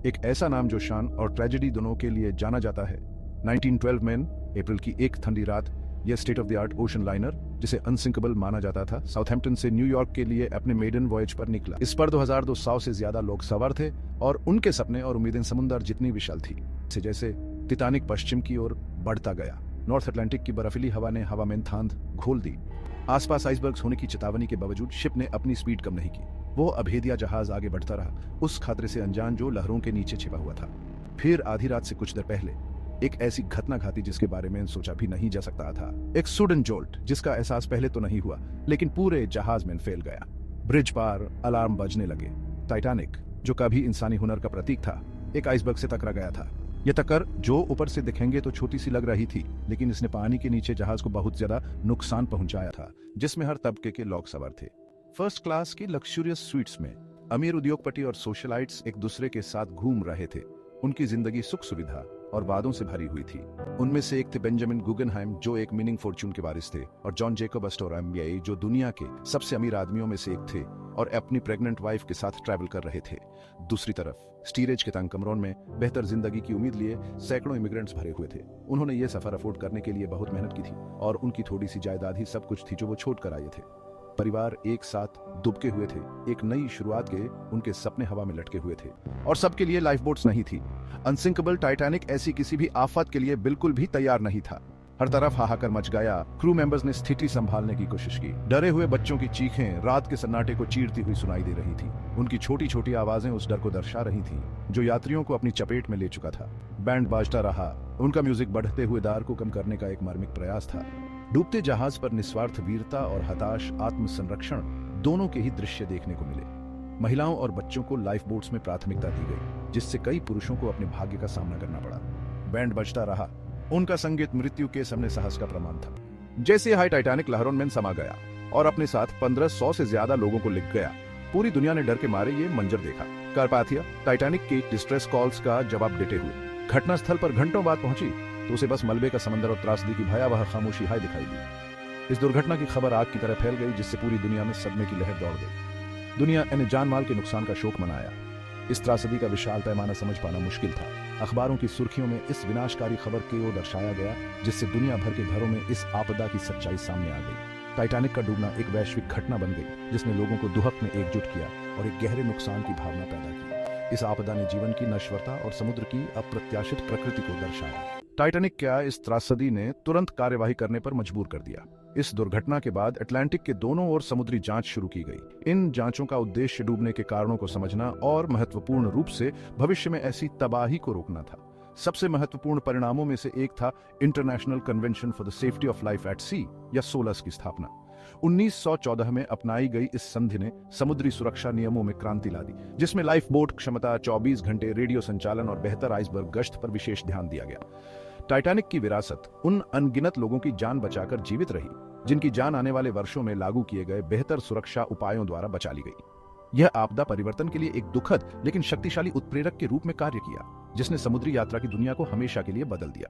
एक ऐसा नाम जो शान और ट्रेजेडी दोनों के लिए जाना जाता है। 1912 में अप्रैल की एक ठंडी रात यह state of the art ocean liner, जिसे अनसिंकेबल माना जाता था, साउथहैम्पटन से न्यूयॉर्क के लिए अपने मेडन वॉयज पर निकला। इस पर 2200 से ज्यादा लोग सवार थे और उनके सपने और उम्मीदें समुद्र जितनी विशाल थी। जैसे टिटानिक पश्चिम की ओर बढ़ता गया, नॉर्थ अटलांटिक की बर्फीली हवा ने हवा में थांध घोल दी। आसपास आइसबर्ग्स होने की चेतावनी के बावजूद शिप ने अपनी स्पीड कम नहीं की। वो अभेदिया जहाज आगे बढ़ता रहा, उस खतरे से अनजान जो लहरों के नीचे छिपा हुआ था। फिर आधी रात से कुछ देर पहले एक ऐसी घटना घाती जिसके बारे में सोचा भी नहीं जा सकता था। एक सडन जोल्ट जिसका एहसास पहले तो नहीं हुआ, लेकिन पूरे जहाज में फैल गया। ब्रिज पार अलार्म बजने लगे। टाइटैनिक, जो कभी इंसानी हुनर का प्रतीक था, एक आइसबर्ग से टकरा गया था। यह टक्कर जो ऊपर से दिखेंगे तो छोटी सी लग रही थी, लेकिन इसने पानी के नीचे जहाज को बहुत ज्यादा नुकसान पहुंचाया था, जिसमें हर तबके के लोग सवार थे। फर्स्ट क्लास की लग्जरियस स्वीट्स में अमीर उद्योगपति और सोशलाइट्स एक दूसरे के साथ घूम रहे थे। उनकी जिंदगी सुख सुविधा और वादों से भरी हुई थी। उनमें से एक थे बेंजामिन गुगनहाइम, जो एक मिनिंग फॉर्च्यून के वारिस थे, और जॉन जैकब अस्टोर एमबीए, जो दुनिया के सबसे अमीर आदमियों में से एक थे और अपनी प्रेग्नेंट वाइफ के साथ ट्रैवल कर रहे थे। दूसरी तरफ स्टीरेज के तंग कमरों में बेहतर जिंदगी की उम्मीद लिए सैकड़ों इमिग्रेंट्स भरे हुए थे। उन्होंने ये सफर अफोर्ड करने के लिए बहुत मेहनत की थी और उनकी थोड़ी सी जायदाद ही सब कुछ थी जो वो छोड़ कर आए थे। परिवार एक साथ दुबके हुए थे। एक नई शुरुआत के उनके सपने हवा में लटके हुए थे और सबके लिए लाइफ बोट्स नहीं थी। अनसिंकेबल टाइटैनिक ऐसी किसी भी आफत के लिए बिल्कुल भी तैयार नहीं था। हर तरफ हाहाकार मच गया। क्रू मेंबर्स ने स्थिति संभालने की कोशिश की। डरे हुए बच्चों की चीखें रात के सन्नाटे को चीरती हुई सुनाई दे रही थी। उनकी छोटी छोटी आवाजें उस डर को दर्शा रही थीं, जो यात्रियों को अपनी चपेट में ले चुका था। बैंड बाजता रहा। उनका म्यूजिक बढ़ते हुए दार को कम करने का एक मार्मिक प्रयास था। डूबते जहाज पर निस्वार्थ वीरता और हताश आत्म संरक्षण दोनों के ही दृश्य देखने को मिले। महिलाओं और बच्चों को लाइफ बोट्स में प्राथमिकता दी गई, जिससे कई पुरुषों को अपने भाग्य का सामना करना पड़ा। बैंड बजता रहा। उनका संगीत मृत्यु के सामने साहस का प्रमाण था। जैसे हाई टाइटैनिक लहरों में समा गया और अपने साथ 1500 से ज्यादा लोगों को लिख गया, पूरी दुनिया ने डर के मारे ये मंजर देखा। कारपाथिया टाइटैनिक के डिस्ट्रेस कॉल्स का जवाब देते हुए घटनास्थल पर घंटों बाद पहुंची तो उसे बस मलबे का समंदर और त्रासदी की भयावह खामोशी हाय दिखाई दी। इस दुर्घटना की खबर आग की तरह फैल गई, जिससे पूरी दुनिया में सदमे की लहर दौड़ गई। दुनिया ने जान माल के नुकसान का शोक मनाया। इस त्रासदी का विशाल पैमाना समझ पाना मुश्किल था। अखबारों की सुर्खियों में इस विनाशकारी खबर को दर्शाया गया, जिससे दुनिया भर के घरों में इस आपदा की सच्चाई सामने आ गई। टाइटैनिक का डूबना एक वैश्विक घटना बन गई, जिसने लोगों को दुहक में एकजुट किया और एक गहरे नुकसान की भावना पैदा की। इस आपदा ने जीवन की नश्वरता और समुद्र की अप्रत्याशित प्रकृति को दर्शाया। टाइटैनिक क्या इस त्रासदी ने तुरंत कार्यवाही करने पर मजबूर कर दिया। इस दुर्घटना के बाद अटलांटिक के दोनों ओर समुद्री जांच शुरू की गई। इन जांचों का उद्देश्य डूबने के कारणों को समझना और महत्वपूर्ण रूप से भविष्य में ऐसी तबाही को रोकना था। सबसे महत्वपूर्ण परिणामों में से एक था international convention for the safety of life at sea या सोलस की स्थापना। 1914 में अपनाई गई इस संधि ने समुद्री सुरक्षा नियमों में क्रांति ला दी, जिसमें लाइफ बोट क्षमता, 24 घंटे रेडियो संचालन और बेहतर आइसबर्ग गश्त पर विशेष ध्यान दिया गया। टाइटैनिक की विरासत उन अनगिनत लोगों की जान बचाकर जीवित रही, जिनकी जान आने वाले वर्षों में लागू किए गए बेहतर सुरक्षा उपायों द्वारा बचा ली गई। यह आपदा परिवर्तन के लिए एक दुखद लेकिन शक्तिशाली उत्प्रेरक के रूप में कार्य किया, जिसने समुद्री यात्रा की दुनिया को हमेशा के लिए बदल दिया।